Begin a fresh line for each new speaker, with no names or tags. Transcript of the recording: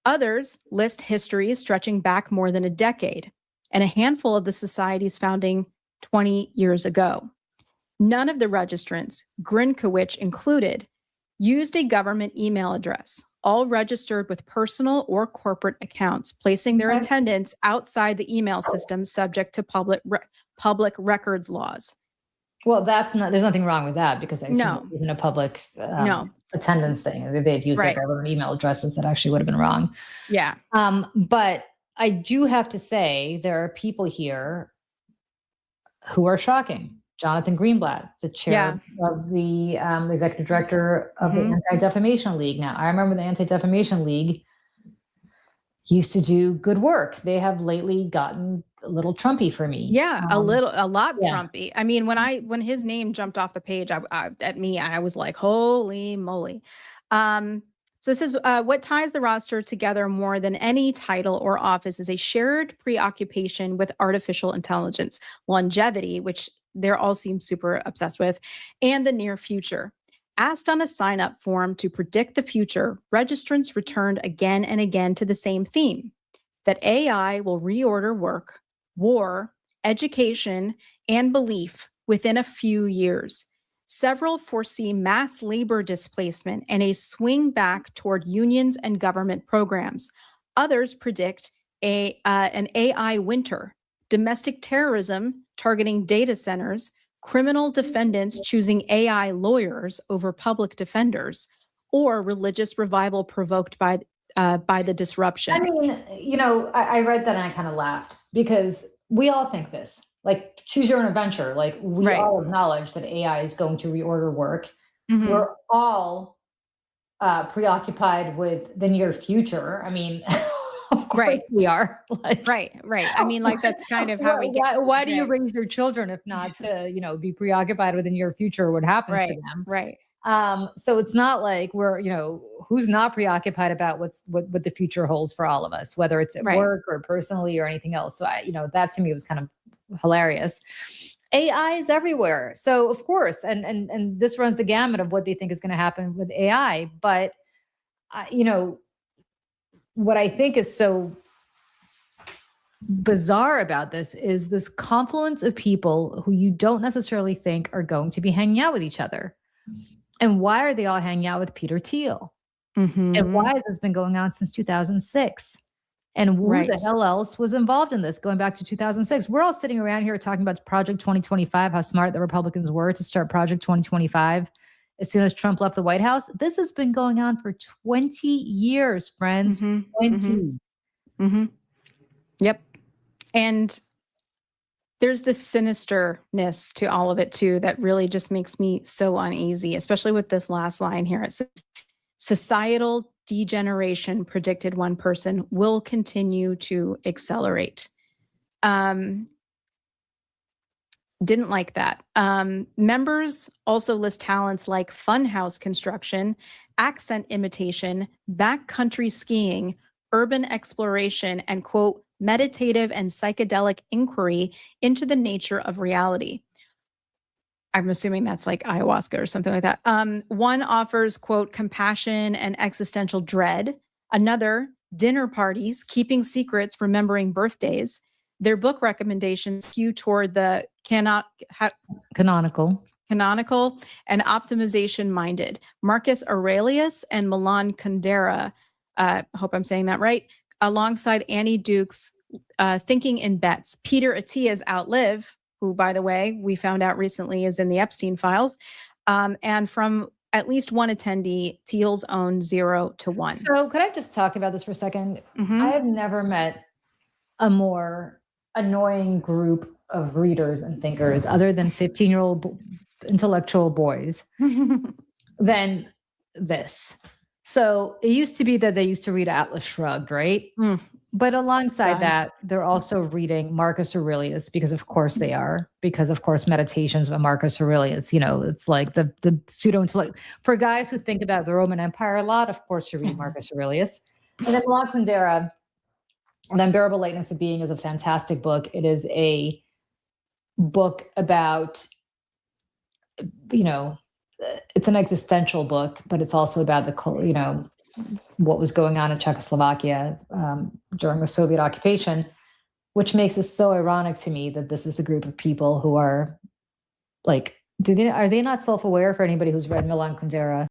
Others list histories stretching back more than a decade, and a handful of the society's founding 20 years ago. None of the registrants, Grinkowicz included, used a government email address, all registered with personal or corporate accounts, placing their attendance outside the email system subject to public records laws.
Well, there's nothing wrong with that, because I assume even a public attendance thing, if they'd used their government email addresses, that actually would have been wrong.
Yeah.
But I do have to say, there are people here who are shocking. Jonathan Greenblatt, the chair of the executive director of the Anti-Defamation League. Now, I remember the Anti-Defamation League used to do good work. They have lately gotten a little Trumpy for me.
Yeah, a lot Trumpy. I mean, when his name jumped off the page at me, I was like, holy moly. So it says, what ties the roster together more than any title or office is a shared preoccupation with artificial intelligence, longevity, which they all seem super obsessed with, and the near future. Asked on a sign-up form to predict the future, registrants returned again and again to the same theme, that AI will reorder work, war, education, and belief within a few years. Several foresee mass labor displacement and a swing back toward unions and government programs. Others predict an AI winter, domestic terrorism targeting data centers, criminal defendants choosing AI lawyers over public defenders, or religious revival provoked by the disruption.
I mean, I read that and I kind of laughed, because we all think this. Like, choose your own adventure. Like, we all acknowledge that AI is going to reorder work. We're all preoccupied with the near future. I mean, of course we are.
Right. I mean, like, that's kind of how we get.
Why do you raise your children if not to, be preoccupied with the near future, what happens to them?
Right.
So it's not like we're, who's not preoccupied about what the future holds for all of us, whether it's at work or personally or anything else. So that to me was kind of hilarious. AI is everywhere. So of course, and this runs the gamut of what they think is going to happen with AI. But, what I think is so bizarre about this is this confluence of people who you don't necessarily think are going to be hanging out with each other. And why are they all hanging out with Peter Thiel? And why has this been going on since 2006? And who the hell else was involved in this going back to 2006? We're all sitting around here talking about Project 2025, how smart the Republicans were to start Project 2025 as soon as Trump left the White House. This has been going on for 20 years, friends. 20.
Yep. And there's this sinisterness to all of it too that really just makes me so uneasy, especially with this last line here. It says, societal degeneration, predicted one person, will continue to accelerate. Didn't like that. Members also list talents like funhouse construction, accent imitation, backcountry skiing, urban exploration, and, quote, meditative and psychedelic inquiry into the nature of reality. I'm assuming that's like ayahuasca or something like that. One offers, quote, compassion and existential dread. Another, dinner parties, keeping secrets, remembering birthdays. Their book recommendations skew toward the canonical and optimization minded. Marcus Aurelius and Milan Kundera, hope I'm saying that right, alongside Annie Duke's Thinking in Bets. Peter Attia's Outlive, who, by the way, we found out recently is in the Epstein files, and from at least one attendee, Thiel's own 0 to 1.
So could I just talk about this for a second? I have never met a more annoying group of readers and thinkers, other than 15-year-old intellectual boys, than this. So it used to be that they used to read Atlas Shrugged, right? But alongside that, they're also reading Marcus Aurelius, because of course they are, because of course Meditations by Marcus Aurelius, it's like the pseudo-intellect. For guys who think about the Roman Empire a lot, of course you read Marcus Aurelius. And then Milan Kundera, The Unbearable Lateness of Being, is a fantastic book. It is a book about, it's an existential book, but it's also about the what was going on in Czechoslovakia during the Soviet occupation, which makes it so ironic to me that this is the group of people who are like, are they not self-aware? For anybody who's read Milan Kundera,